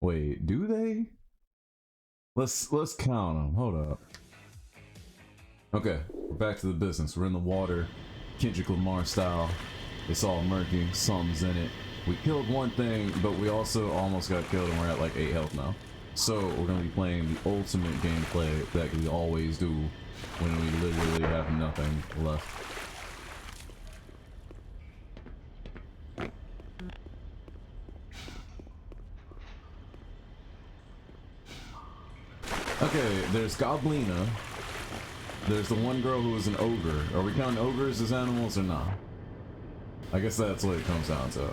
Wait, do they? Let's count them. Hold up. Okay, we're back to the business. We're in the water, Kendrick Lamar style. It's all murky. Something's in it. We killed one thing, but we also almost got killed, and we're at like 8 health now. So we're gonna be playing the ultimate gameplay that we always do when we literally have nothing left. Okay, there's Goblina. There's the one girl who is an ogre. Are we counting ogres as animals or not? I guess that's what it comes down to.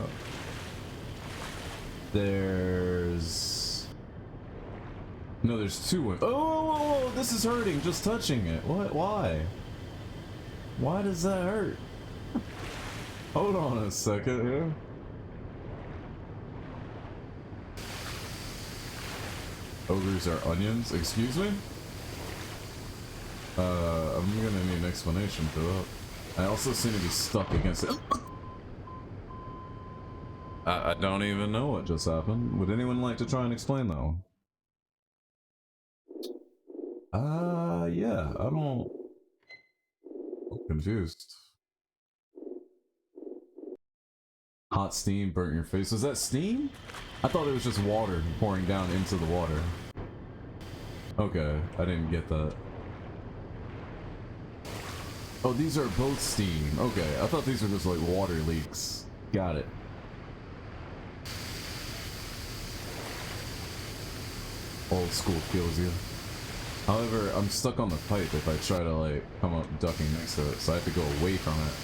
There's... No, there's two. Oh, this is hurting just touching it. What? Why? Why does that hurt? Hold on a second here. Ogres are onions? Excuse me? I'm gonna need an explanation for that. I also seem to be stuck against it. I don't even know what just happened. Would anyone like to try and explain that one? Yeah, I'm confused. Hot steam burnt your face. Was that steam? I thought it was just water pouring down into the water. Okay, I didn't get that. Oh, these are both steam. Okay, I thought these were just like water leaks. Got it. Old school kills you. However, I'm stuck on the pipe if I try to like come up ducking next to it, so I have to go away from it,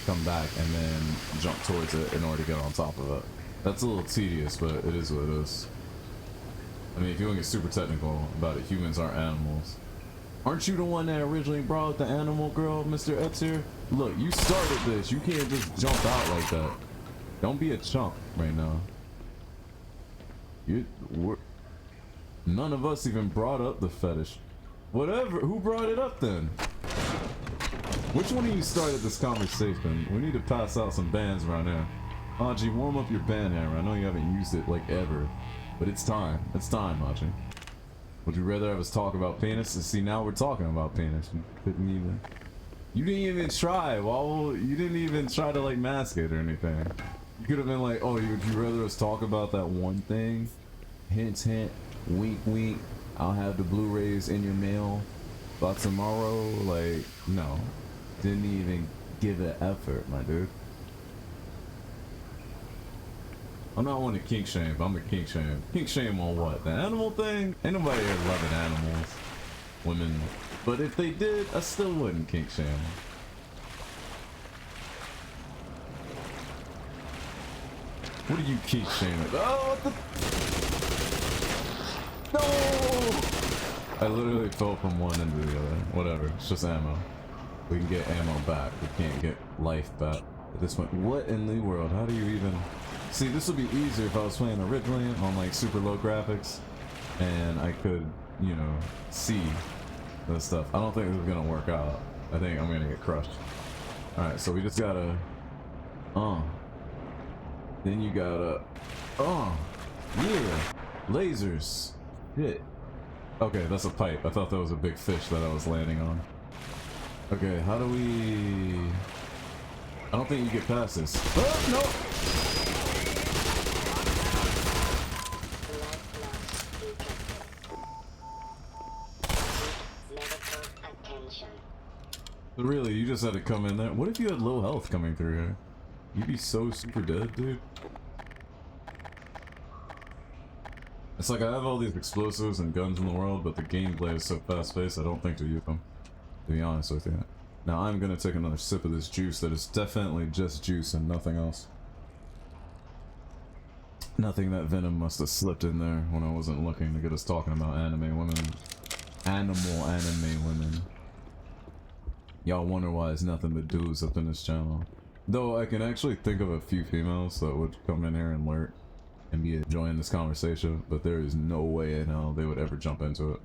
come back, and then jump towards it in order to get on top of it. That's a little tedious, but it is what it is. I mean, if you want to get super technical about it, humans aren't animals. Aren't you the one that originally brought up the animal girl, Mr. Etsier? Look, you started this. You can't just jump out like that. Don't be a chump right now. None of us even brought up the fetish. Whatever. Who brought it up then? Which one of you started this conversation? We need to pass out some bands around here. Aji, warm up your band hammer. I know you haven't used it like ever, but it's time. It's time, Aji. Would you rather have us talk about penis? And see, now we're talking about penis. You couldn't even. You didn't even try. Well, you didn't even try to like mask it or anything. You could have been like, oh, would you rather us talk about that one thing? Hint, hint. Wink, wink. I'll have the Blu-rays in your mail by tomorrow. Like, no. Didn't even give it effort, my dude. I'm not one to kink shame, but I'm a kink shame. Kink shame on what? The animal thing? Ain't nobody here loving animals. Women. But if they did, I still wouldn't kink shame. What do you kink shaming? Oh, what the... No! I literally fell from one end to the other. Whatever, it's just ammo. We can get ammo back. We can't get life back. At this point, what in the world? How do you even... See, this would be easier if I was playing originally on like super low graphics and I could, you know, see this stuff. I don't think this is gonna work out. I think I'm gonna get crushed. Alright, so we just gotta... Then you gotta... Yeah! Lasers! Shit. Okay, that's a pipe. I thought that was a big fish that I was landing on. Okay, how do we... I don't think you get past this. Oh, no! But really, you just had to come in there. What if you had low health coming through here? You'd be so super dead, dude. It's like I have all these explosives and guns in the world, but the gameplay is so fast-paced I don't think to use them, to be honest with you. Now I'm gonna take another sip of this juice that is definitely just juice and nothing else. Nothing that venom must have slipped in there when I wasn't looking to get us talking about anime women. Animal anime women. Y'all wonder why it's nothing but dudes up in this channel. Though I can actually think of a few females that would come in here and lurk and be enjoying this conversation, but there is no way in hell they would ever jump into it.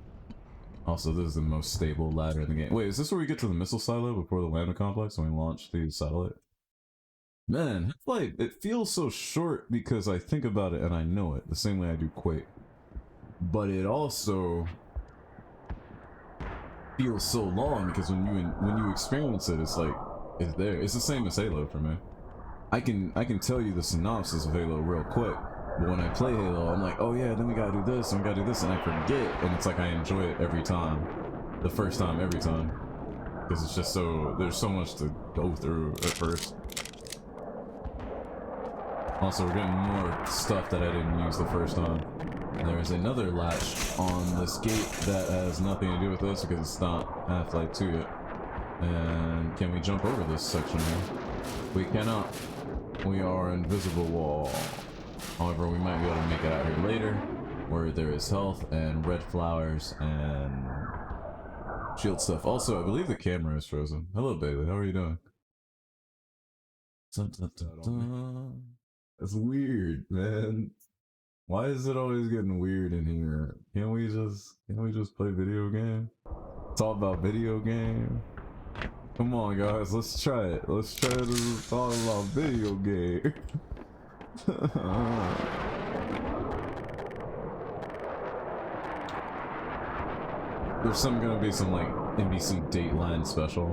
Also, this is the most stable ladder in the game. Wait, is this where we get to the missile silo before the landing complex when we launch the satellite? Man, like, it feels so short because I think about it and I know it, the same way I do Quake. but it also feels so long because when you experience it, it's like it's there. It's the same as Halo for me. I can tell you the synopsis of Halo real quick, but when I play Halo, I'm like, oh yeah, then we gotta do this and we gotta do this, and I forget, and it's like I enjoy it every time, the first time, every time, because it's just so there's so much to go through at first. Also, we're getting more stuff that I didn't use the first time. And there's another latch on this gate that has nothing to do with this because it's not Half-Life 2 yet. And can we jump over this section here? We cannot. We are invisible wall. However, we might be able to make it out here later, where there is health and red flowers and shield stuff. Also, I believe the camera is frozen. Hello, Bailey. How are you doing? Dun, dun, dun, dun. That's weird, man. Why is it always getting weird in here? Can't we just play video game? Talk about video game? Come on, guys, let's try it. Let's try to talk about video game. There's gonna be some like NBC Dateline special.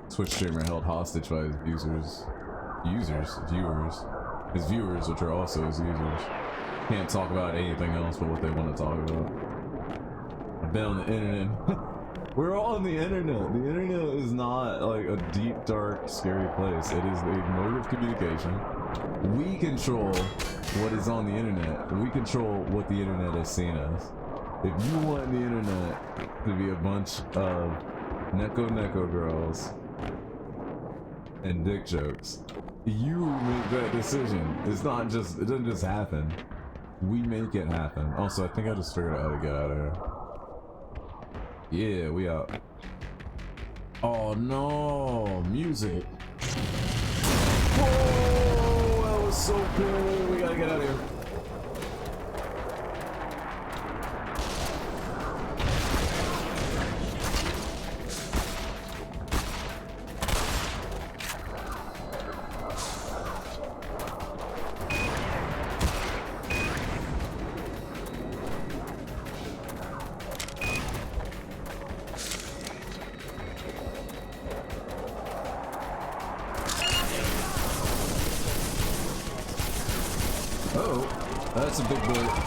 Twitch streamer held hostage by his viewers, his viewers, which are also his users. Can't talk about anything else but what they want to talk about. I've been on the internet. We're all on the internet. The internet is not like a deep, dark, scary place. It is a mode of communication. We control what is on the internet. We control what the internet is seen as. If you want the internet to be a bunch of neko girls and dick jokes, you make that decision. It doesn't just happen. We make it happen. Also, I think I just figured out how to get out of here. Yeah, we out. Oh no, music. Whoa, that was so cool. We gotta get out of here. That's a big boy.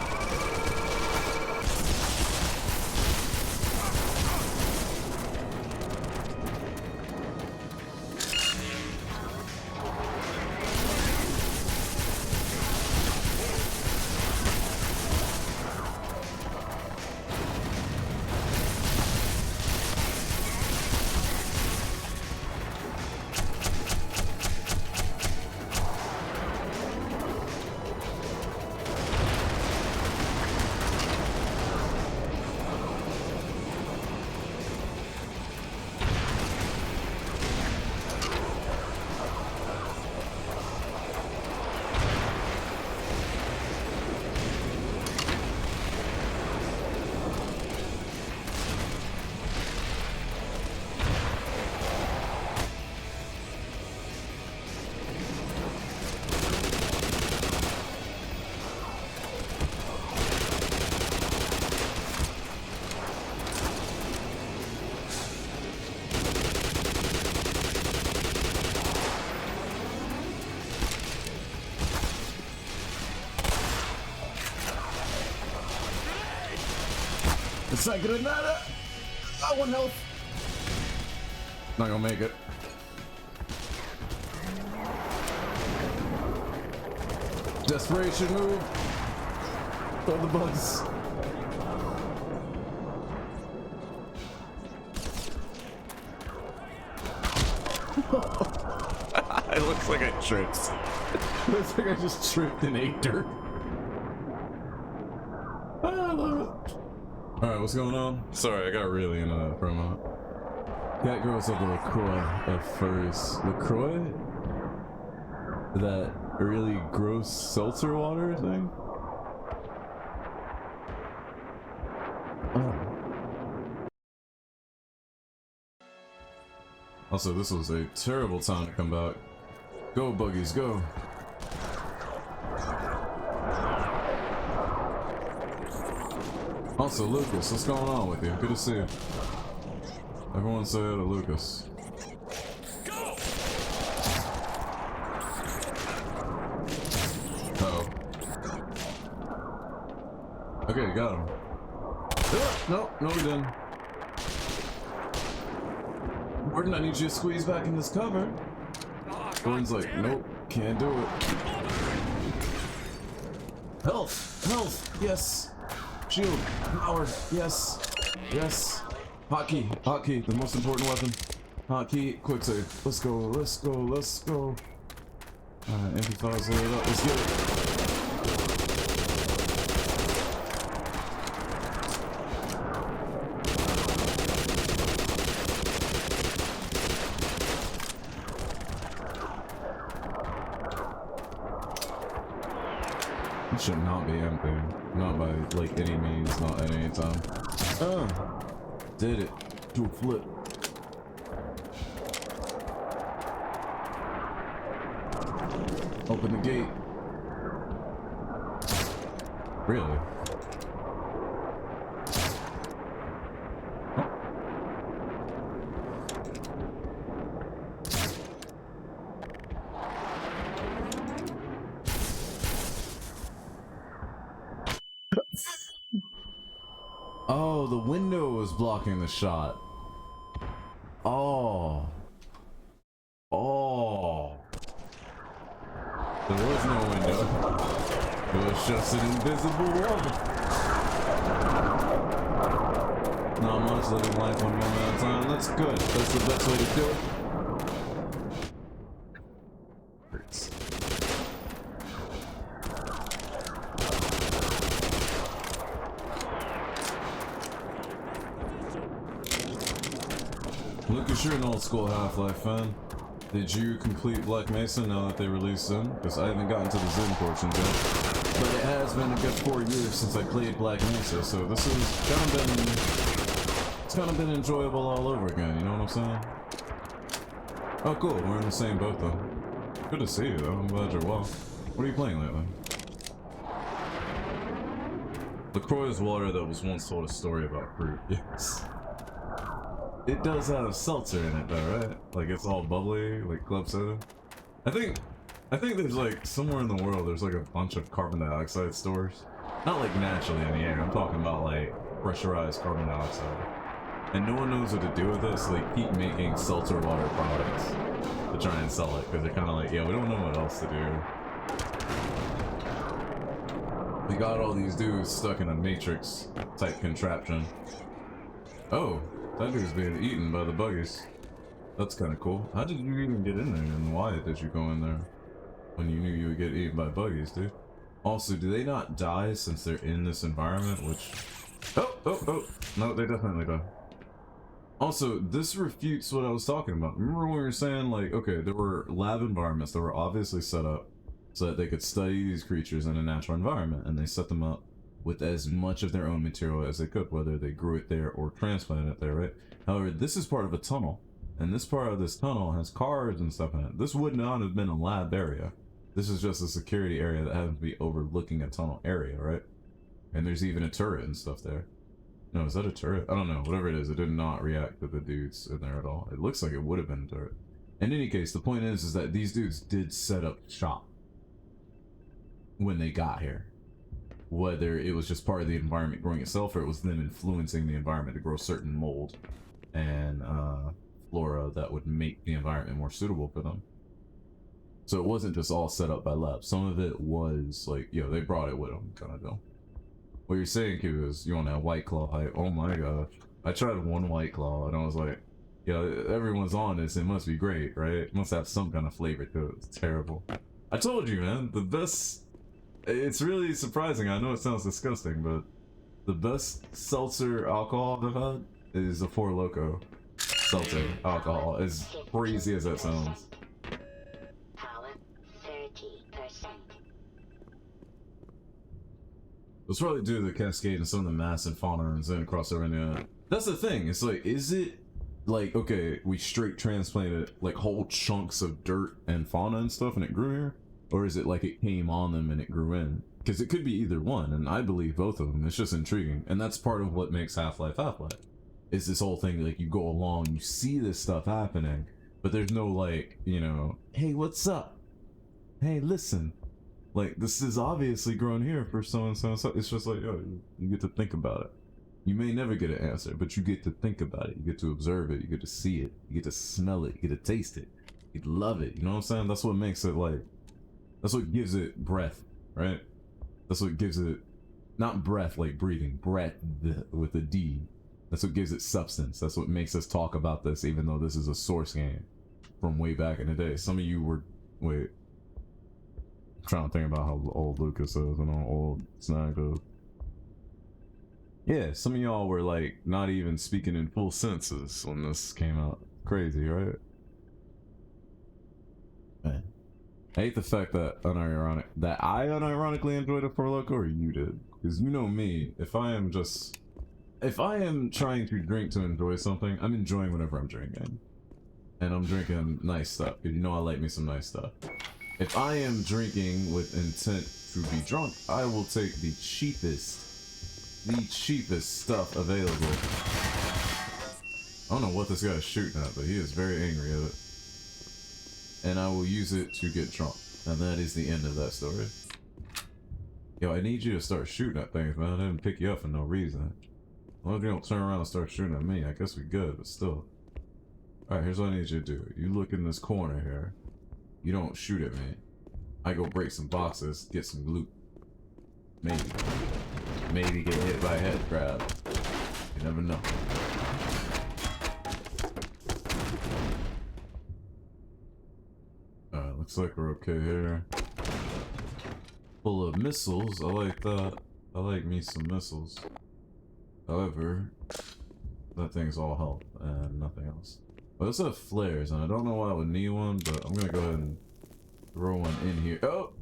It's not gonna matter. I want health. Not gonna make it. Desperation move. Throw the bugs. It looks like I tripped. It looks like I just tripped and ate dirt. I love it. Alright, what's going on? Sorry, I got really into that for a moment. Cat girls up to LaCroix at first. LaCroix? That really gross seltzer water thing? Oh. Also, this was a terrible time to come back. Go, buggies, go! Also, Lucas, what's going on with you? Good to see you. Everyone say hello to Lucas. Uh-oh. Okay, got him. No, we didn't. Gordon, I need you to squeeze back in this cover. Gordon's like, nope, can't do it. Health, yes. Shield, power, yes. Hotkey, the most important weapon. Hotkey, quick save. Let's go. Alright, MP5's loaded up, let's get it. It should not be empty. Not by, like, any means, not at any time. Did it. Do a flip. Open the gate. Really? Oh, the window is blocking the shot. Oh. There was no window. It was just an invisible wall. Not much, living life one moment at a time. That's good. That's the best way to do it. Hurts. Lucas, you're an old school Half-Life fan. Did you complete Black Mesa now that they released Zen? Because I haven't gotten to the Zen portion yet. But it has been a good 4 years since I played Black Mesa, so this has kind of been enjoyable all over again, you know what I'm saying? Oh cool, we're in the same boat though. Good to see you though, I'm glad you're well. What are you playing lately? LaCroix is water that was once told a story about fruit, yes. It does have seltzer in it though, right? Like it's all bubbly, like club soda. I think there's like somewhere in the world there's like a bunch of carbon dioxide stores. Not like naturally in the air, I'm talking about like pressurized carbon dioxide. And no one knows what to do with it, so they keep making seltzer water products to try and sell it, because they're kind of like, yeah, we don't know what else to do. We got all these dudes stuck in a matrix type contraption. Oh. That dude's being eaten by the buggies. That's kind of cool. How did you even get in there, and why did you go in there when you knew you would get eaten by buggies, dude? Also, do they not die since they're in this environment, which... Oh! No, they definitely die. Also, this refutes what I was talking about. Remember when we were saying, like, okay, there were lab environments that were obviously set up so that they could study these creatures in a natural environment, and they set them up with as much of their own material as they could, whether they grew it there or transplanted it there, right? However, this is part of a tunnel, and this part of this tunnel has cars and stuff in it. This would not have been a lab area. This is just a security area that happens to be overlooking a tunnel area, right? And there's even a turret and stuff there. No, is that a turret? I don't know. Whatever it is, it did not react to the dudes in there at all. It looks like it would have been a turret. In any case, the point is that these dudes did set up shop when they got here. Whether it was just part of the environment growing itself, or it was them influencing the environment to grow certain mold and flora that would make the environment more suitable for them. So it wasn't just all set up by labs. Some of it was like, yo, they brought it with them, kind of deal. What you're saying, Q, is you want that White Claw hype. Oh my gosh. I tried one White Claw and I was like, yeah, everyone's on this, it must be great, right? It must have some kind of flavor to it. It's terrible. I told you, man, the best... It's really surprising. I know it sounds disgusting, but the best seltzer alcohol I've had is a Four Loko seltzer alcohol, as crazy as that sounds. Power 30%. It's probably due to the cascade and some of the mass and fauna and Zen crossover in the... That's the thing, it's like, is it like, okay, we straight transplanted like whole chunks of dirt and fauna and stuff and it grew here? Or is it like it came on them and it grew in? Because it could be either one, and I believe both of them. It's just intriguing, and that's part of what makes Half-Life Half-Life. Is this whole thing, like, you go along, you see this stuff happening, but there's no, like, you know, hey, what's up? Hey, listen. Like, this is obviously grown here for so-and-so. It's just like, yo, you get to think about it. You may never get an answer, but you get to think about it. You get to observe it. You get to see it. You get to smell it. You get to taste it. You love it. You know what I'm saying? That's what makes it, like, that's what gives it breath, right? That's what gives it, not breath like breathing, breath with a D. That's what gives it substance. That's what makes us talk about this, even though this is a source game from way back in the day. Some of you were, wait, I'm trying to think about how old Lucas is and how old Snag is. Yeah, some of y'all were like not even speaking in full senses when this came out. Crazy, right? Man. I hate the fact that I unironically enjoyed it for Loco, or you did. Because you know me, if I am trying to drink to enjoy something, I'm enjoying whatever I'm drinking. And I'm drinking nice stuff, because you know I like me some nice stuff. If I am drinking with intent to be drunk, I will take the cheapest stuff available. I don't know what this guy is shooting at, but he is very angry at it. And I will use it to get drunk. And that is the end of that story. Yo, I need you to start shooting at things, man. I didn't pick you up for no reason. As long as you don't turn around and start shooting at me, I guess we good, but still. Alright, here's what I need you to do. You look in this corner here. You don't shoot at me. I go break some boxes, get some loot. Maybe get hit by a head grab. You never know. Looks like we're okay here. Full of missiles. I like that. I like me some missiles. However, that thing's all health and nothing else. But let's have flares, and I don't know why I would need one, but I'm gonna go ahead and throw one in here. Oh!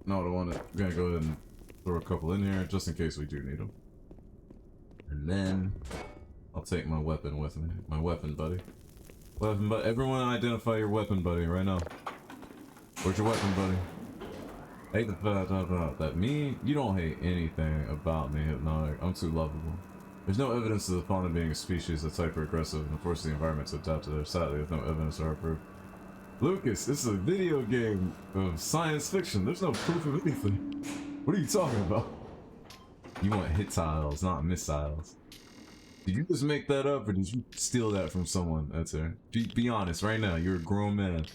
No, I don't want it. I'm gonna go ahead and throw a couple in here, just in case we do need them. And then, I'll take my weapon with me. My weapon buddy. Weapon buddy. Everyone identify your weapon buddy right now. Where's your weapon buddy? I hate the fact that me, you don't hate anything about me, Hypnotic. I'm too lovable. There's no evidence of the fauna being a species that's hyper-aggressive and forces the environment to adapt to their. Sadly, there's no evidence to our proof. Lucas, this is a video game of science fiction. There's no proof of anything. What are you talking about? You want hit tiles, not missiles. Did you just make that up, or did you steal that from someone? That's it. Be honest right now. You're a grown man.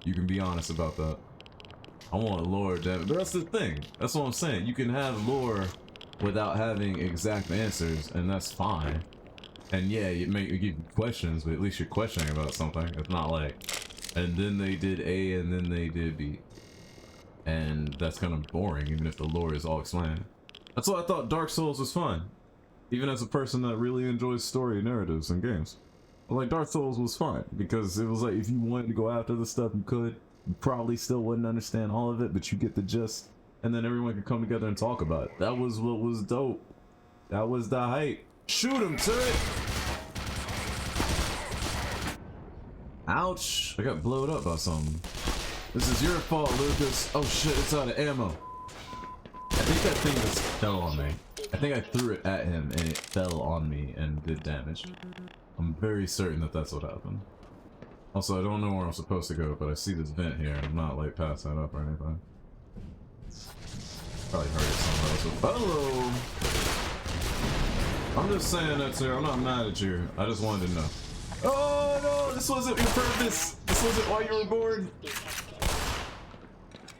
You can be honest about that. I want lore, damn it. But that's the thing. That's what I'm saying. You can have lore without having exact answers, and that's fine. And yeah, it give you questions, but at least you're questioning about something. It's not like, and then they did A, and then they did B. And that's kind of boring, even if the lore is all explained. That's why I thought Dark Souls was fun. Even as a person that really enjoys story narratives and games. Like, Dark Souls was fun, because it was like, if you wanted to go after the stuff, you could. You probably still wouldn't understand all of it, but you get the gist. And then everyone could come together and talk about it. That was what was dope. That was the hype. Shoot him, turret! Ouch! I got blowed up by something. This is your fault, Lucas. Oh shit, it's out of ammo. I think that thing just fell on me. I think I threw it at him and it fell on me and did damage. I'm very certain that that's what happened. Also, I don't know where I'm supposed to go, but I see this vent here. I'm not like passing up or anything. Probably heard it somewhere else. Hello! I'm just saying that, sir. I'm not mad at you. I just wanted to know. Oh no! This wasn't your purpose! This wasn't why you were born!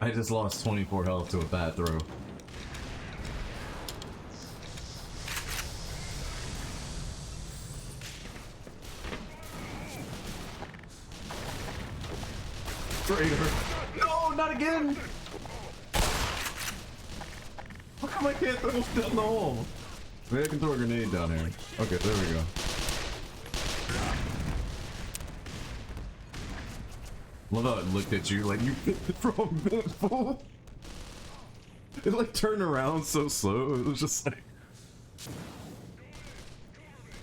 I just lost 24 health to a bad throw. Traitor. No, not again! How come I can't throw it down the hole? Maybe I can throw a grenade down here. Okay, there we go. Love how it looked at you like you hit the wrong vent, fool. It like turned around so slow. It was just like...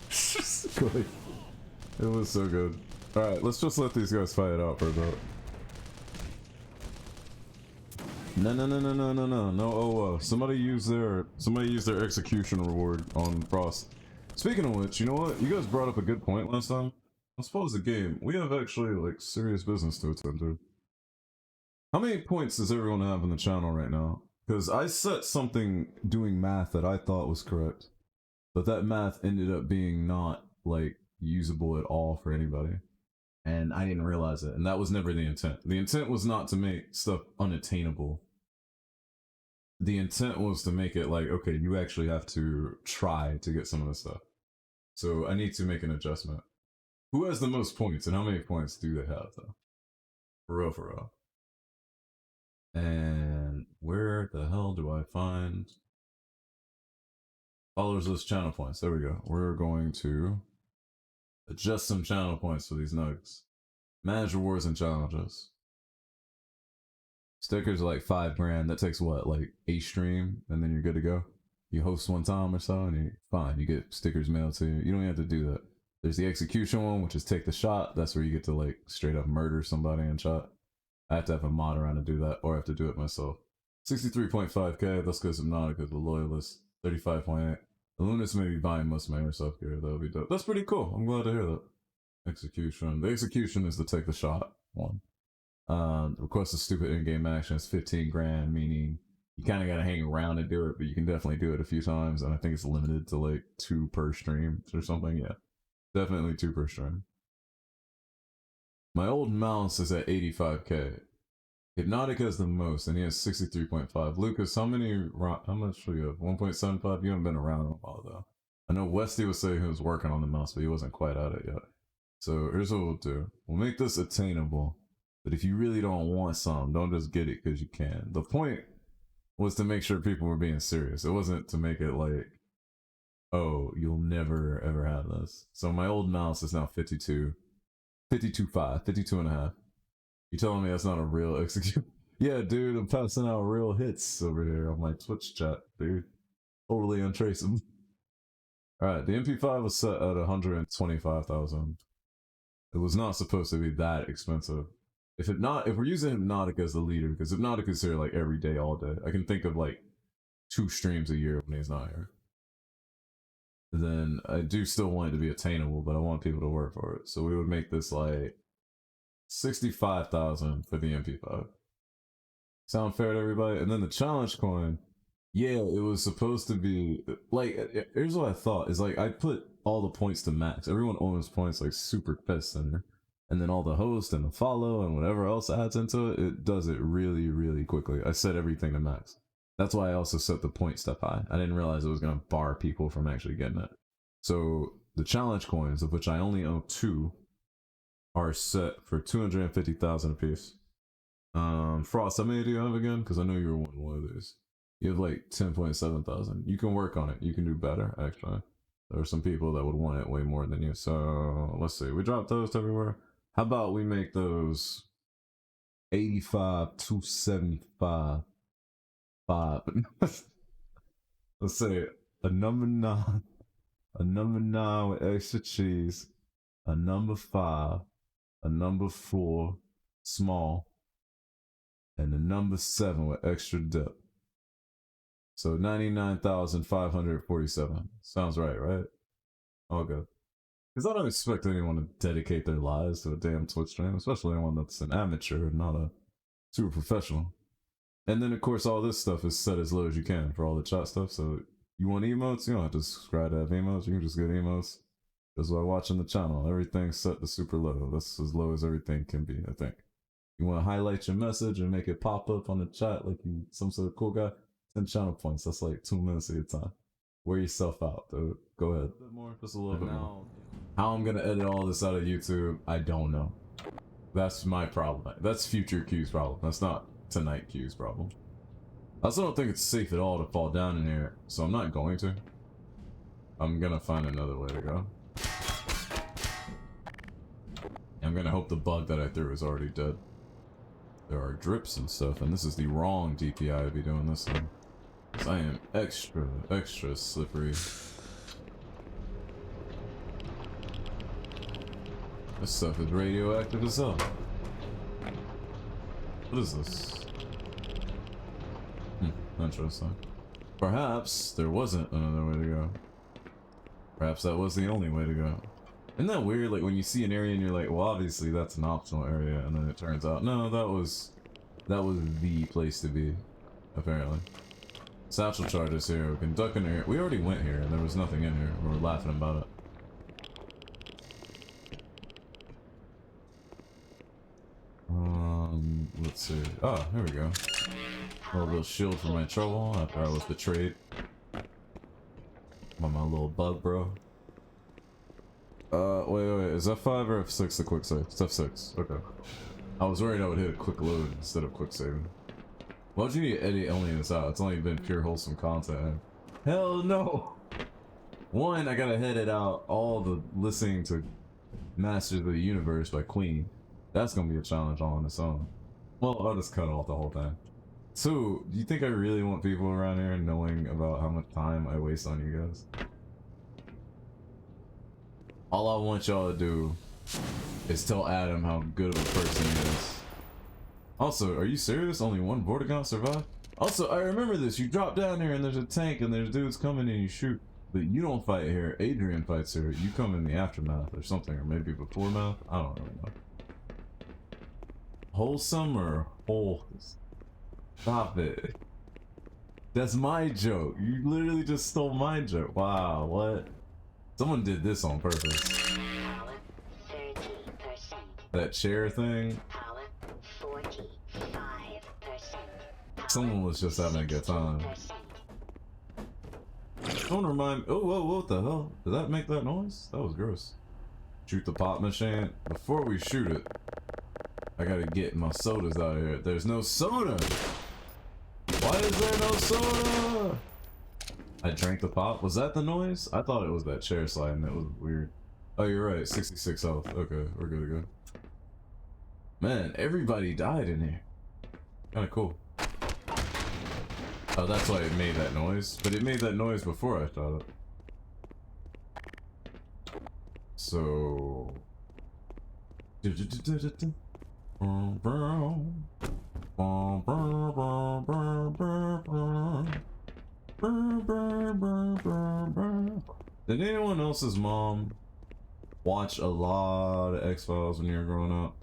just good. It was so good. Alright, let's just let these guys fight it out for a bit. No. Oh, somebody used their execution reward on Frost. Speaking of which, you know what? You guys brought up a good point last time. Let's pause the game. We have actually like serious business to attend to. How many points does everyone have on the channel right now? Because I set something doing math that I thought was correct, but that math ended up being not like usable at all for anybody. And I didn't realize it, and that was never the intent. The intent was not to make stuff unattainable. The intent was to make it like, okay, you actually have to try to get some of this stuff. So I need to make an adjustment. Who has the most points, and how many points do they have, though? For real. And where the hell do I find followers list channel points? There we go. We're going to adjust some channel points for these nuggets. Manage rewards and challenges. Stickers are like 5 grand. That takes what, like a stream, and then you're good to go. You host one time or so, and you're fine. You get stickers mailed to you. You don't even have to do that. There's the execution one, which is take the shot. That's where you get to like straight up murder somebody in shot. I have to have a mod around to do that, or I have to do it myself. 63.5k. Let's go Subnautica, the loyalist. 35.8. The Lunas may be buying most of my airsoft gear. That would be dope. That's pretty cool. I'm glad to hear that. Execution. The execution is the take the shot one. Request a stupid in-game action is 15 grand, meaning you kind of got to hang around and do it, but you can definitely do it a few times, and I think it's limited to like 2 per stream or something. Yeah, definitely 2 per stream. My old mouse is at 85k. Hypnotic has the most, and he has 63.5. Lucas, how much do you have? 1.75? You haven't been around in a while, though. I know Westy was saying he was working on the mouse, but he wasn't quite at it yet. So here's what we'll do. We'll make this attainable, but if you really don't want some, don't just get it because you can. The point was to make sure people were being serious. It wasn't to make it like, oh, you'll never ever have this. So my old mouse is now 52.5, 52 and a half. You telling me that's not a real execution? Yeah, dude, I'm passing out real hits over here on my Twitch chat, dude. Totally untraceable. Alright, the MP5 was set at 125,000. It was not supposed to be that expensive. If we're using Hypnotic as the leader, because Hypnotic is here like every day, all day. I can think of like 2 streams a year when he's not here. Then I do still want it to be attainable, but I want people to work for it. So we would make this like 65,000 for the MP5. Sound fair to everybody? And then the challenge coin, yeah, it was supposed to be like, here's what I thought is like I put all the points to max. Everyone owns points like super fast center, and then all the host and the follow and whatever else adds into it, it does it really, really quickly. I set everything to max. That's why I also set the point stuff high. I didn't realize it was gonna bar people from actually getting it. So the challenge coins, of which I only own 2, are set for 250,000 apiece. Frost, how many do you have again? Because I know you were one of these. You have like 10.7 thousand. You can work on it. You can do better, actually. There are some people that would want it way more than you. So let's see. We dropped those everywhere. How about we make those 85, 275, 5. Let's say a number 9. A number 9 with extra cheese. A number 5. A number 4 small, and a number 7 with extra dip. So 99,547. Sounds right? All good. Because I don't expect anyone to dedicate their lives to a damn Twitch stream, especially one that's an amateur and not a super professional. And then of course all this stuff is set as low as you can for all the chat stuff. So you want emotes? You don't have to subscribe to have emotes. You can just get emotes. That's why watching the channel, everything's set to super low. That's as low as everything can be, I think. You want to highlight your message and make it pop up on the chat like you some sort of cool guy? 10 channel points. That's like 2 minutes of your time. Wear yourself out, dude. Go ahead. A bit more, just a little bit more. How I'm gonna edit all this out of YouTube, I don't know. That's my problem. That's future Q's problem. That's not tonight Q's problem. I also don't think it's safe at all to fall down in here, so I'm not going to. I'm gonna find another way to go. I'm gonna hope the bug that I threw is already dead. There are drips and stuff, and this is the wrong DPI to be doing this thing. Because I am extra slippery. This stuff is radioactive as hell. What is this? Interesting. Perhaps there wasn't another way to go. Perhaps that was the only way to go. Isn't that weird? Like when you see an area and you're like, well, obviously that's an optional area, and then it turns out, no, that was the place to be, apparently. Satchel charges here. We can duck in here. We already went here, and there was nothing in here. We were laughing about it. Let's see. Oh, here we go. A little shield for my trouble after I was betrayed by my little bug, bro. Wait. Is F5 or F6 the quick save? It's F6. Okay. I was worried I would hit a quick load instead of quick saving. Why'd you need to edit only this out? It's only been pure wholesome content. Hell no! One, I gotta edit out all the listening to Masters of the Universe by Queen. That's gonna be a challenge all on its own. Well, I'll just cut off the whole thing. Two, do you think I really want people around here knowing about how much time I waste on you guys? All I want y'all to do is tell Adam how good of a person he is. Also, are you serious? Only one Vortigaunt survived? Also, I remember this. You drop down here and there's a tank and there's dudes coming and you shoot. But you don't fight here. Adrian fights here. You come in the aftermath or something. Or maybe before math? I don't really know. Wholesome or whole? Stop it. That's my joke. You literally just stole my joke. Wow, what? Someone did this on purpose. Power 30%. That chair thing. Power 45%. Someone was just having a good time. Don't remind. Oh, whoa, what the hell? Did that make that noise? That was gross. Shoot the pop machine. Before we shoot it, I gotta get my sodas out of here. There's no soda! Why is there no soda? I drank the pop. Was that the noise? I thought it was that chair sliding. That was weird. Oh, you're right. 66 health. Okay, we're good to go. Man, everybody died in here. Kinda cool. Oh, that's why it made that noise. But it made that noise before I thought it. So... Did anyone else's mom watch a lot of X-Files when you were growing up?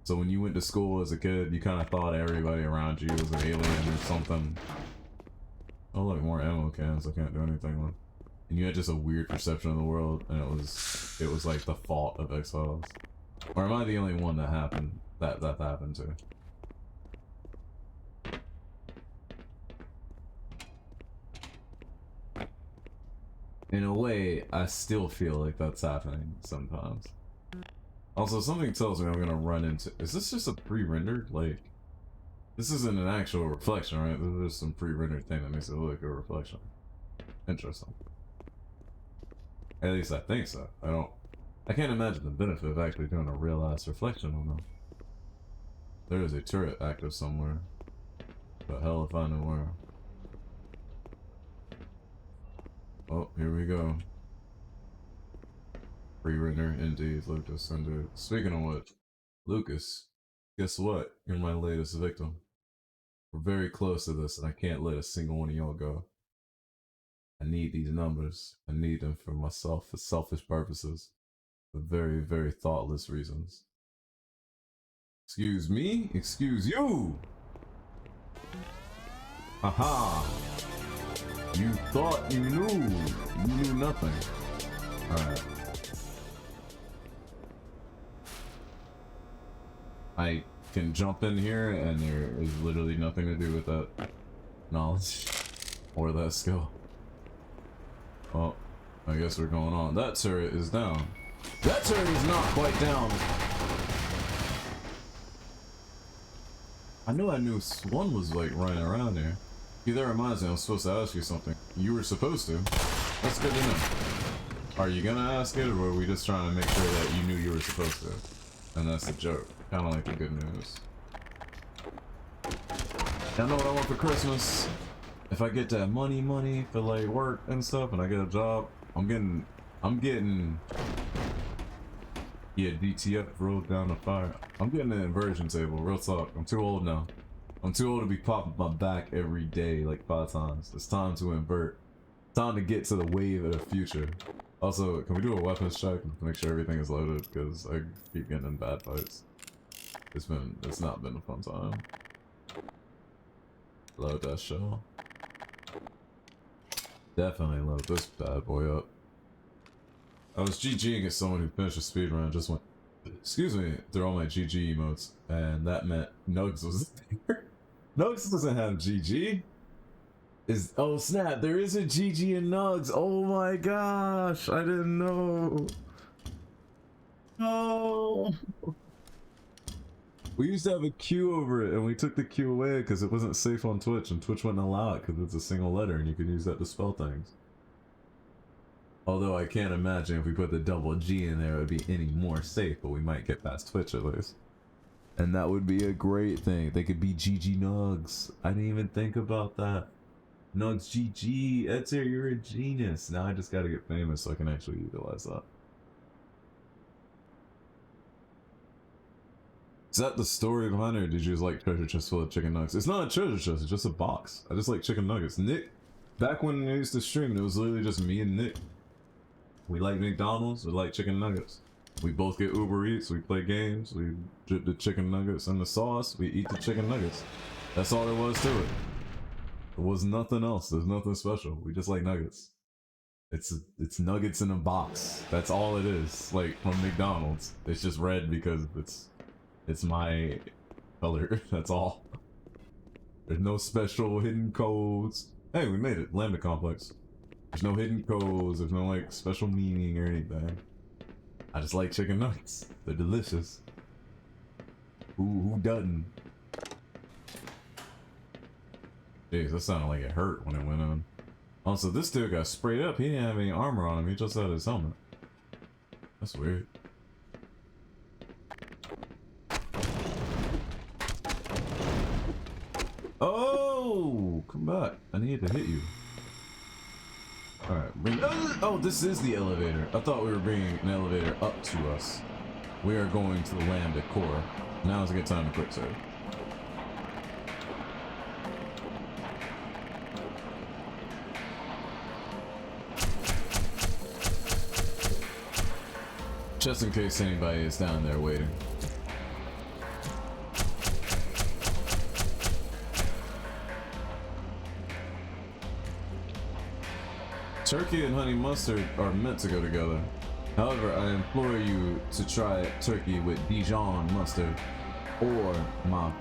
So when you went to school as a kid, you kind of thought everybody around you was an alien or something. Oh look, more ammo cans I can't do anything with. And you had just a weird perception of the world, and it was like the fault of X-Files. Or am I the only one that happened, that happened to? In a way, I still feel like that's happening sometimes. Also, something tells me I'm gonna run into... Is this just a pre-rendered? Like, this isn't an actual reflection, right? This is just some pre-rendered thing that makes it look like a reflection. Interesting. At least I think so. I can't imagine the benefit of actually doing a real-ass reflection on them. There is a turret active somewhere. The hell if I know where. Oh, here we go. Pre-render, indeed, Lucas, indeed. Speaking of what, Lucas, guess what? You're my latest victim. We're very close to this, and I can't let a single one of y'all go. I need these numbers. I need them for myself, for selfish purposes. For very, very thoughtless reasons. Excuse me? Excuse you! Aha! You thought you knew. You knew nothing. Alright. I can jump in here and there is literally nothing to do with that knowledge or that skill. Well, I guess we're going on. That turret is down. That turret is not quite down. I knew one was like running around there. Yeah, that reminds me, I'm supposed to ask you something. You were supposed to. That's good to know. Are you gonna ask it, or were we just trying to make sure that you knew you were supposed to? And that's the joke. Kinda like the good news. I know what I want for Christmas. If I get that money for like work and stuff, and I get a job, I'm getting yeah, DTF rolled down the fire. I'm getting an inversion table, real talk. I'm too old now. I'm too old to be popping my back every day like 5 times. It's time to invert. Time to get to the wave of the future. Also, can we do a weapons check to make sure everything is loaded? Because I keep getting in bad fights. It's not been a fun time. Load that shell. Definitely load this bad boy up. I was GGing at someone who finished a speedrun and just went, excuse me, through all my GG emotes, and that meant Nugs was there. Nugs doesn't have GG. Oh snap, there is a GG in Nugs. Oh my gosh, I didn't know. Oh. We used to have a Q over it, and we took the Q away because it wasn't safe on Twitch, and Twitch wouldn't allow it because it's a single letter, and you can use that to spell things. Although I can't imagine if we put the double G in there, it would be any more safe, but we might get past Twitch at least. And that would be a great thing. They could be GG Nugs. I didn't even think about that. Nugs GG. Edsir, you're a genius. Now I just gotta get famous so I can actually utilize that. Is that the story behind it, or did you just like treasure chest full of chicken nuggets? It's not a treasure chest, it's just a box. I just like chicken nuggets. Nick, back when I used to stream, it was literally just me and Nick. We like McDonald's, we like chicken nuggets. We both get Uber Eats, we play games, we drip the chicken nuggets in the sauce, we eat the chicken nuggets. That's all there was to it. There was nothing else, there's nothing special. We just like nuggets. It's nuggets in a box. That's all it is, like from McDonald's. It's just red because it's my color, that's all. There's no special hidden codes. Hey, we made it, Lambda Complex. There's no hidden codes, there's no like special meaning or anything. I just like chicken nuggets. They're delicious. Who doesn't? Jeez, that sounded like it hurt when it went on. Also, this dude got sprayed up. He didn't have any armor on him, he just had his helmet. That's weird. Oh, come back. I need to hit you. Alright, bring. Oh, this is the elevator. I thought we were bringing an elevator up to us. We are going to the Lambda core. Now is a good time to quick save. Just in case anybody is down there waiting. Turkey and honey mustard are meant to go together. However, I implore you to try turkey with Dijon mustard, or my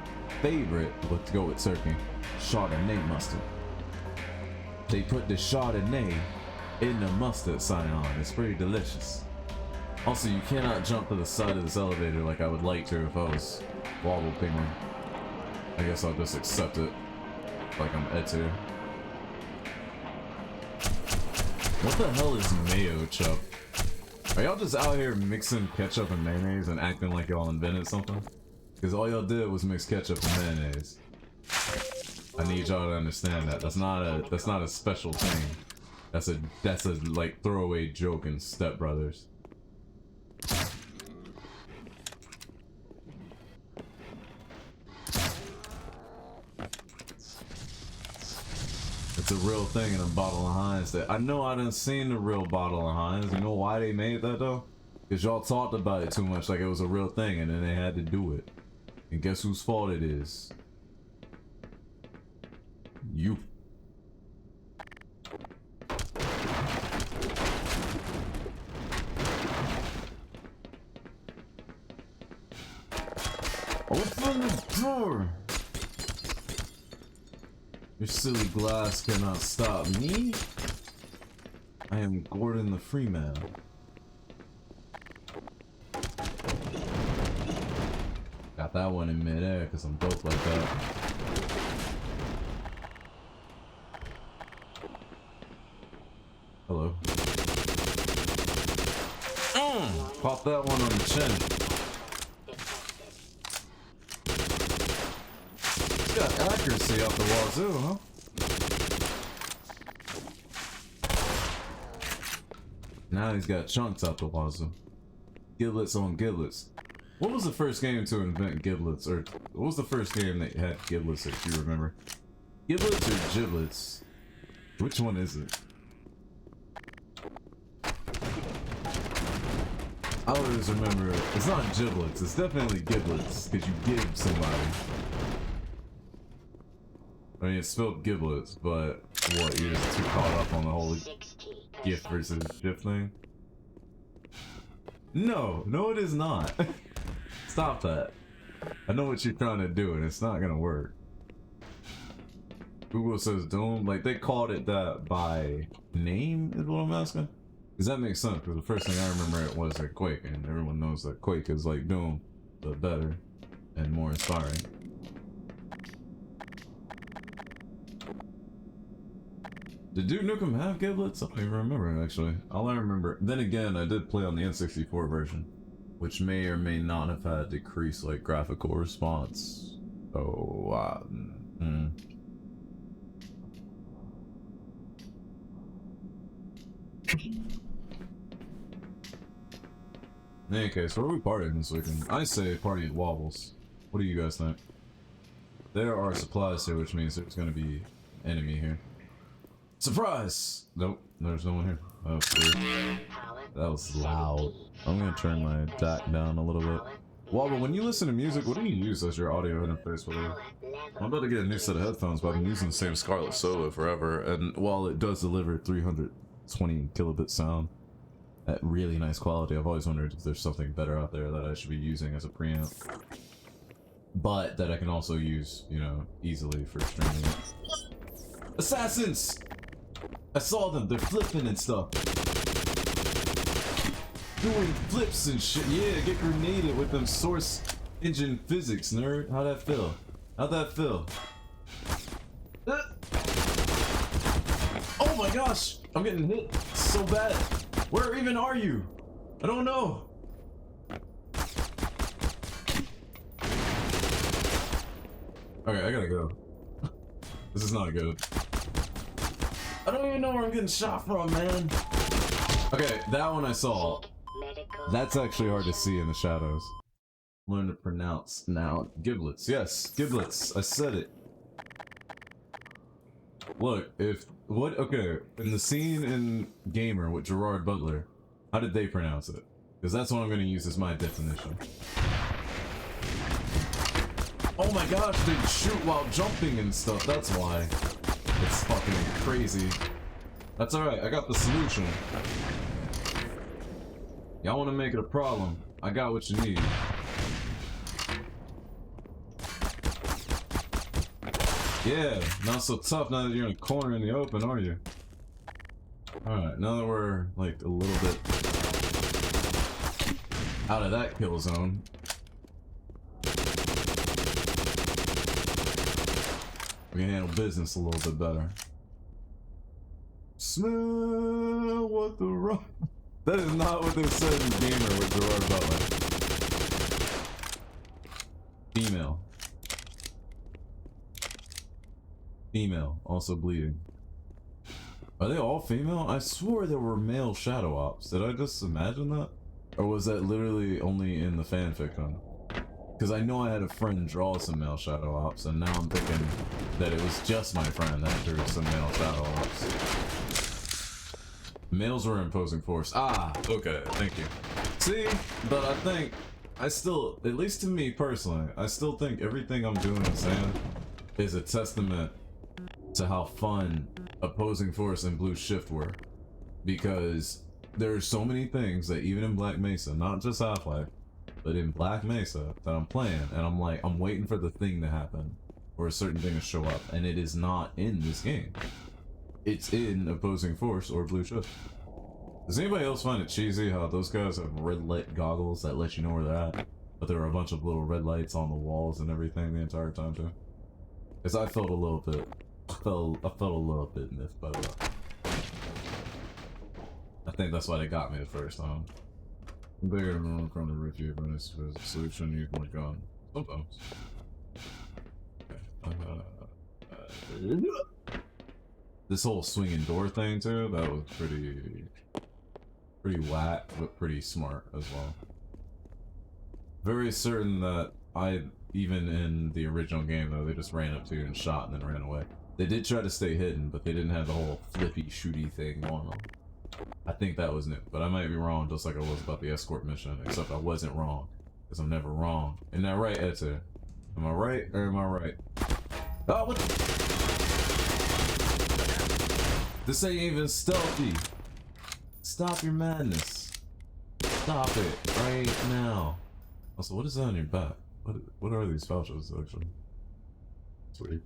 favorite, let's go with turkey, Chardonnay mustard. They put the Chardonnay in the mustard sign on. It's pretty delicious. Also, you cannot jump to the side of this elevator like I would like to if I was Wobble Penguin. I guess I'll just accept it like I'm Edsir. What the hell is mayo chup? Are y'all just out here mixing ketchup and mayonnaise and acting like y'all invented something? Because all y'all did was mix ketchup and mayonnaise. I need y'all to understand that. That's not a special thing. That's a like throwaway joke in Step Brothers. It's a real thing in a bottle of Heinz. That I know I done seen the real bottle of Heinz. You know why they made that though? Because y'all talked about it too much like it was a real thing and then they had to do it. And guess whose fault it is? You. Open the door! Your silly glass cannot stop me. I am Gordon the Freeman. Got that one in midair because I'm dope like that. Hello. Pop that one on the chin. He's got accuracy out the wazoo, huh? Now he's got chunks out the wazoo. Giblets on giblets. What was the first game to invent giblets? Or what was the first game that had giblets if you remember? Giblets or giblets? Which one is it? I always remember, it's not giblets, it's definitely giblets, because you give somebody. I mean, it's spelled giblets, but what, you're just too caught up on the whole gift versus gift thing? No, no it is not. Stop that. I know what you're trying to do and it's not gonna work. Google says Doom, like they called it that by name is what I'm asking? Because that makes sense, because the first thing I remember it was like Quake, and everyone knows that Quake is like Doom, but better and more inspiring. Did Duke Nukem have giblets? I don't even remember actually. All I remember, then again, I did play on the N64 version, which may or may not have had decreased like graphical response. Oh, In any case, where are we partying this weekend? I say party at Wobbles. What do you guys think? There are supplies here, which means there's gonna be enemy here. Surprise! Nope, there's no one here. Oh, that was loud. I'm gonna turn my DAC down a little bit. Wobble, when you listen to music, what do you use as your audio interface with it? I'm about to get a new set of headphones, but I've been using the same Scarlett Solo forever, and while it does deliver 320 kilobit sound at really nice quality, I've always wondered if there's something better out there that I should be using as a preamp. But that I can also use, you know, easily for streaming. Assassins! I saw them, they're flipping and stuff. Doing flips and shit. Yeah, get grenaded with them source engine physics, nerd. How'd that feel? How'd that feel? Oh my gosh! I'm getting hit so bad. Where even are you? I don't know. Okay, I gotta go. This is not good. I don't even know where I'm getting shot from, man. Okay, that one I saw. That's actually hard to see in the shadows. Learn to pronounce now. Giblets. Yes, giblets. I said it. Look, okay, in the scene in Gamer with Gerard Butler, how did they pronounce it? Because that's what I'm going to use as my definition. Oh my gosh, they shoot while jumping and stuff, that's why. It's fucking crazy. That's alright, I got the solution. Y'all want to make it a problem, I got what you need. Yeah, not so tough now that you're in a corner in the open, are you? Alright, now that we're like a little bit out of that kill zone. We can handle business a little bit better. Smell what the rock. That is not what they said in Gamer with Gerard Butler. Female. Female, also bleeding. Are they all female? I swore there were male shadow ops. Did I just imagine that? Or was that literally only in the fanfiction? Because I know I had a friend draw some male shadow ops, and now I'm thinking that it was just my friend that drew some male shadow ops. Males were imposing force. Ah, okay, thank you. See, but I think, I still, at least to me personally, I still think everything I'm doing and saying is a testament to how fun opposing force and blue shift were. Because there's so many things that even in Black Mesa, not just Half-Life, but in Black Mesa that I'm playing, and I'm like, I'm waiting for the thing to happen, or a certain thing to show up, and it is not in this game. It's in opposing force or blue shift. Does anybody else find it cheesy how those guys have red light goggles that let you know where they're at, but there are a bunch of little red lights on the walls and everything the entire time too? Because I felt a little bit, I felt a little bit miffed by that. I think that's why they got me the first time. Bigger than from the review, but it's a solution you can look on. Sometimes. Okay. This whole swinging door thing too, that was pretty whack, but pretty smart as well. Very certain that even in the original game though, they just ran up to you and shot and then ran away. They did try to stay hidden, but they didn't have the whole flippy shooty thing on them. I think that was new, but I might be wrong just like I was about the escort mission, except I wasn't wrong. Because I'm never wrong. Isn't that right, Etta? Am I right or am I right? Oh, what the? This ain't even stealthy. Stop your madness. Stop it right now. Also, what is that on your back? What are these pouches, actually? Sweet.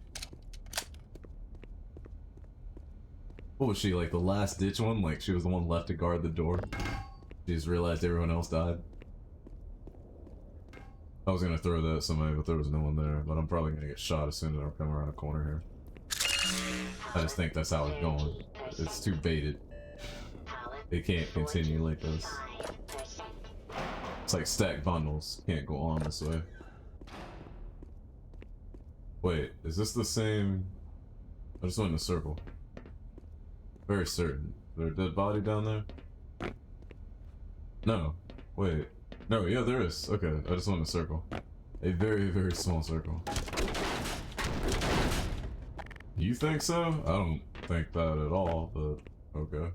What was she, like the last ditch one? Like she was the one left to guard the door? She just realized everyone else died? I was gonna throw that at somebody, but there was no one there. But I'm probably gonna get shot as soon as I come around a corner here. I just think that's how it's going. It's too baited. It can't continue like this. It's like stacked bundles. Can't go on this way. Wait, is this the same? I just went in a circle. Very certain. Is there a dead body down there? No. Wait. No, yeah, there is. Okay, I just went in a circle. A very, very small circle. You think so? I don't think that at all, but okay.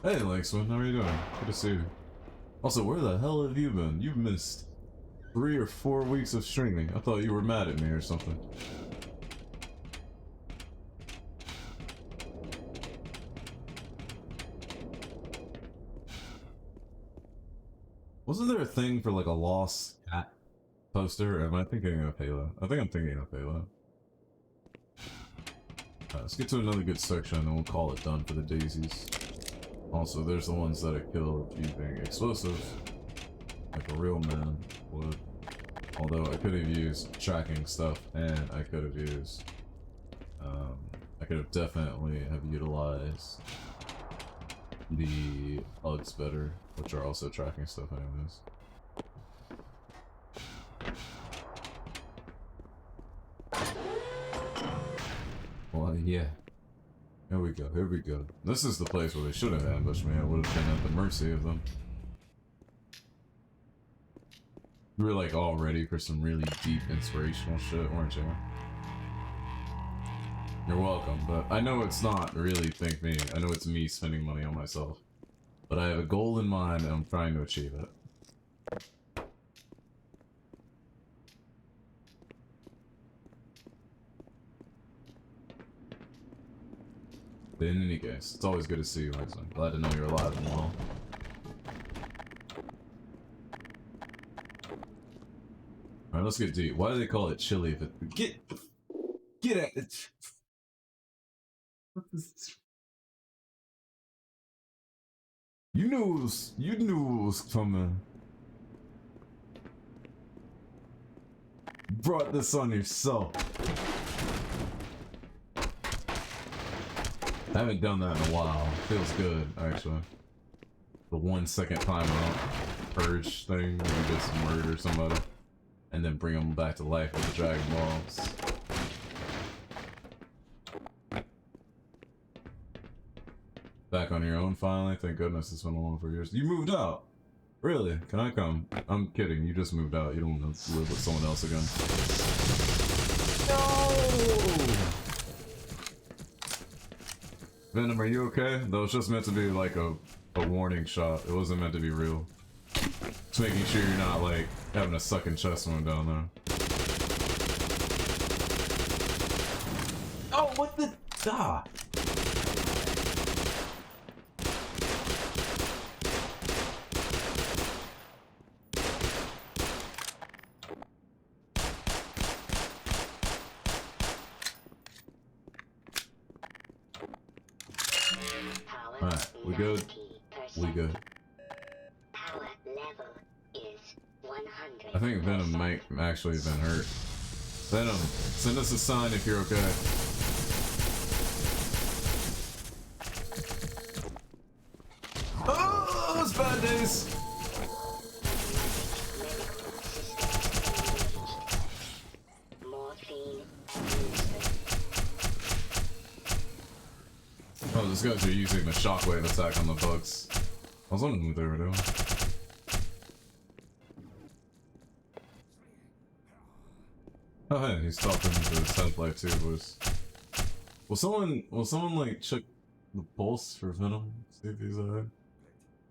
Hey, Lanksman, how are you doing? Good to see you. Also, where the hell have you been? You've missed 3 or 4 weeks of streaming. I thought you were mad at me or something. Wasn't there a thing for like a lost cat poster? Or am I thinking of Halo? I think I'm thinking of Halo. Let's get to another good section and we'll call it done for the daisies. Also, there's the ones that I killed using explosives, like a real man would. Although I could have used tracking stuff and I could have used, I could have definitely have utilized the hugs better, which are also tracking stuff anyways. Well, yeah. Here we go, here we go. This is the place where they should have ambushed me. I would have been at the mercy of them. You were like all ready for some really deep inspirational shit, weren't you? You're welcome, but I know it's not really think me. I know it's me spending money on myself. But I have a goal in mind and I'm trying to achieve it. But in any case, it's always good to see you, Lex. Glad to know you're alive and well. Alright, let's get deep. Why do they call it chili if it... Get at it! What is this? You knew it was coming. You brought this on yourself. I haven't done that in a while. Feels good, actually. The 1 second timeout purge thing where you just murder somebody and then bring them back to life with the Dragon Balls. Back on your own finally? Thank goodness, it's been along for years. You moved out? Really? Can I come? I'm kidding, you just moved out. You don't want to live with someone else again. No! Venom, are you okay? That was just meant to be like a warning shot. It wasn't meant to be real. Just making sure you're not like having a sucking chest wound down there. Oh, what the? Ah! Alright, we good? We good. Power level is 100. I think Venom might actually have been hurt. Venom, send us a sign if you're okay. Oh, those bad days! Oh, these guys are using the shockwave attack on the bugs. I was wondering what they were doing. Oh hey, he's talking to his template too, boys. Will someone like check the pulse for Venom? See if he's alright?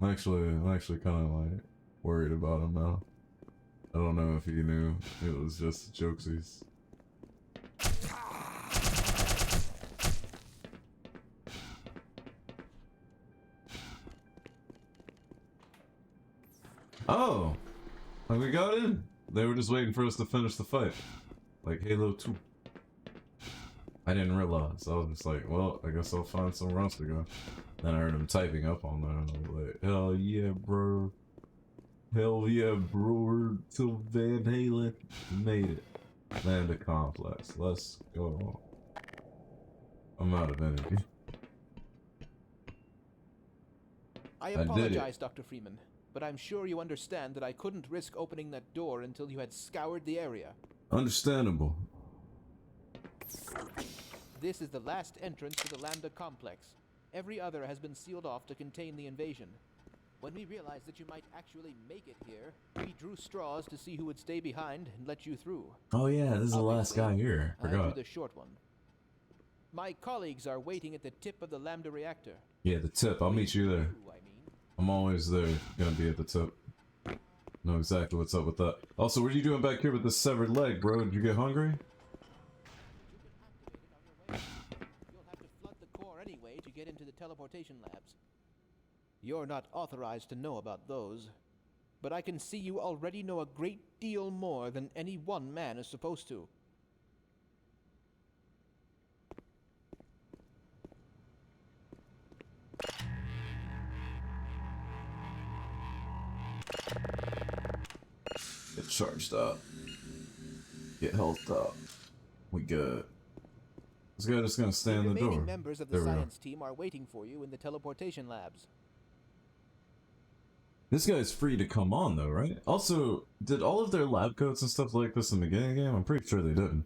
I'm actually kinda like worried about him now. I don't know if he knew it was just jokesies. Oh! Like we got in! They were just waiting for us to finish the fight. Like Halo 2. I didn't realize. I was just like, well, I guess I'll find somewhere else to go. Then I heard him typing up on there and I was like, hell yeah, bro. Hell yeah, bro. We're to Van Halen. Made it. Lambda Complex. Let's go. I'm out of energy. I did it. apologize, Dr. Freeman, but I'm sure you understand that I couldn't risk opening that door until you had scoured the area. Understandable. This is the last entrance to the Lambda Complex. Every other has been sealed off to contain the invasion. When we realized that you might actually make it here, we drew straws to see who would stay behind and let you through. Oh yeah, this is the last guy here. I Forgot. drew the short one. My colleagues are waiting at the tip of the Lambda reactor. Yeah, the tip. I'll meet you there. You, I mean. I'm always there. Gonna be at the tip. Know exactly what's up with that. Also, what are you doing back here with this severed leg, bro? Did you get hungry? You'll have to flood the core anyway to get into the teleportation labs. You're not authorized to know about those, but I can see you already know a great deal more than any one man is supposed to. Get charged up. Get health up. We good. This guy just gonna stand in the door. Remaining members of the There we go. science team are waiting for you in the teleportation labs. This guy's free to come on though, right? Also, did all of their lab coats and stuff like this in the beginning of the game? I'm pretty sure they didn't.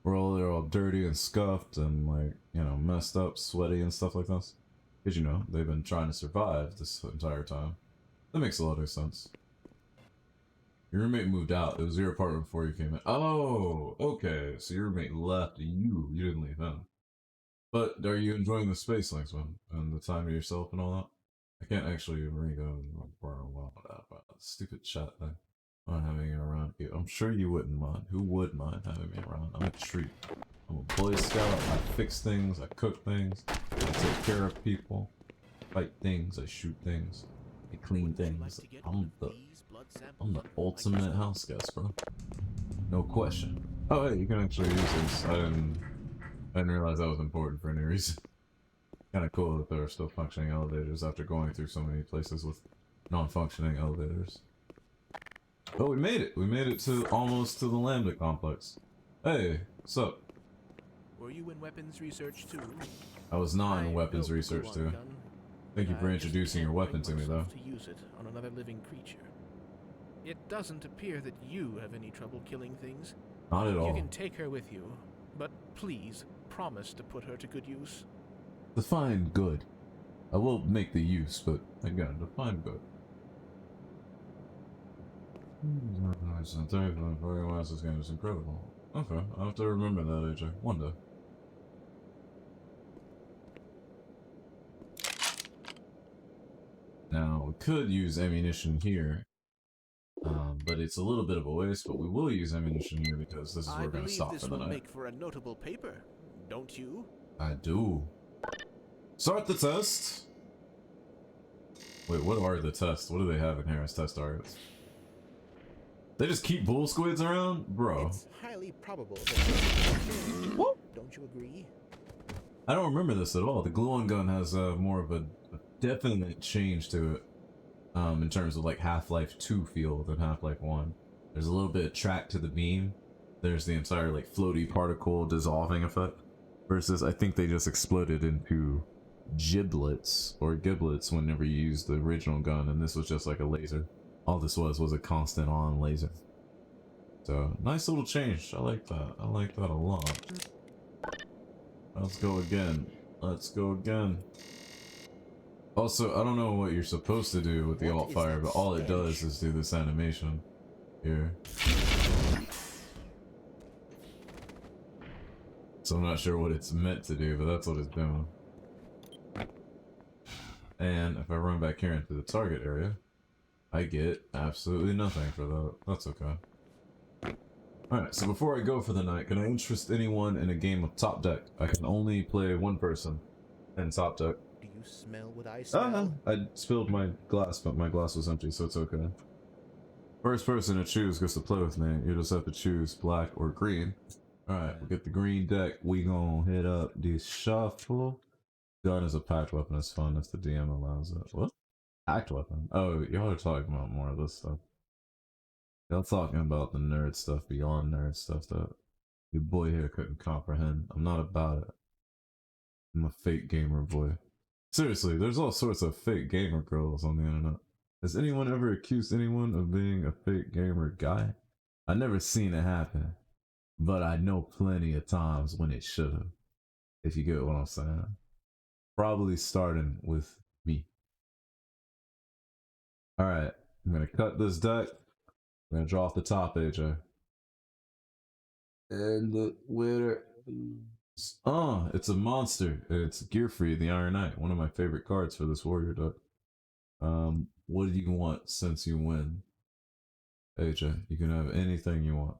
They're all dirty and scuffed and like, you know, messed up, sweaty and stuff like this. Because you know, they've been trying to survive this entire time. That makes a lot of sense. Your roommate moved out. It was your apartment before you came in. Oh, okay. So your roommate left you. You didn't leave him. But are you enjoying the space links, man? And the time to yourself and all that? I can't actually read that stupid chat thing. Not having you around you. I'm sure you wouldn't mind. Who would mind having me around? I'm a treat. I'm a Boy Scout. I fix things. I cook things. I take care of people. Fight things. I shoot things. I clean things. I'm the ultimate house guest, bro. No question. Oh, hey, you can actually use this. I didn't realize that was important for any reason. Kind of cool that there are still functioning elevators after going through so many places with non-functioning elevators. But we made it. We made it to almost to the Lambda complex. Hey, what's up? Were you in weapons research too? I was not in weapons research too. Thank you for introducing your weapon to me, though. To use it on another living creature. It doesn't appear that you have any trouble killing things. Not at all. You can take her with you, but please promise to put her to good use. Define good. I will make the use, but again, define good. This game is incredible. Okay, I'll have to remember that, AJ. One day. Now, we could use ammunition here, but it's a little bit of a waste, but we will use ammunition here because this is where we're going to stop for the night. I believe this will make for a notable paper, don't you? I do. Start the test! Wait, what are the tests? What do they have in here as test targets? They just keep bull squids around? Bro. It's highly probable that What? Don't you agree? I don't remember this at all. The glue-on gun has more of a definite change to it in terms of like Half-Life 2 feel than Half-Life 1. There's a little bit of track to the beam. There's the entire like floaty particle dissolving effect. Versus I think they just exploded into giblets or giblets whenever you used the original gun, and this was just like a laser. All this was a constant on laser. So nice little change. I like that. I like that a lot. Let's go again. Let's go again. Also, I don't know what you're supposed to do with the alt fire, but all it does is do this animation here. So I'm not sure what it's meant to do, but that's what it's doing. And if I run back here into the target area, I get absolutely nothing for that. That's okay. Alright, so before I go for the night, can I interest anyone in a game of Top Deck? I can only play one person in Top Deck. Do you smell what I smell? I spilled my glass, but my glass was empty, so it's okay. First person to choose gets to play with me. You just have to choose black or green. Alright, we get the green deck. We gonna hit up the shuffle. Gun is a packed weapon. It's fun if the DM allows it. What? Packed weapon? Oh, y'all are talking about more of this stuff. Y'all talking about the nerd stuff beyond nerd stuff that your boy here couldn't comprehend. I'm not about it. I'm a fake gamer boy. Seriously, there's all sorts of fake gamer girls on the internet. Has anyone ever accused anyone of being a fake gamer guy? I never seen it happen, but I know plenty of times when it should have. If you get what I'm saying. Probably starting with me. Alright, I'm gonna cut this deck. I'm gonna draw off the top, AJ. And the winner. It's a monster. It's Gearfree, the Iron Knight. One of my favorite cards for this warrior deck. What do you want since you win? AJ, you can have anything you want.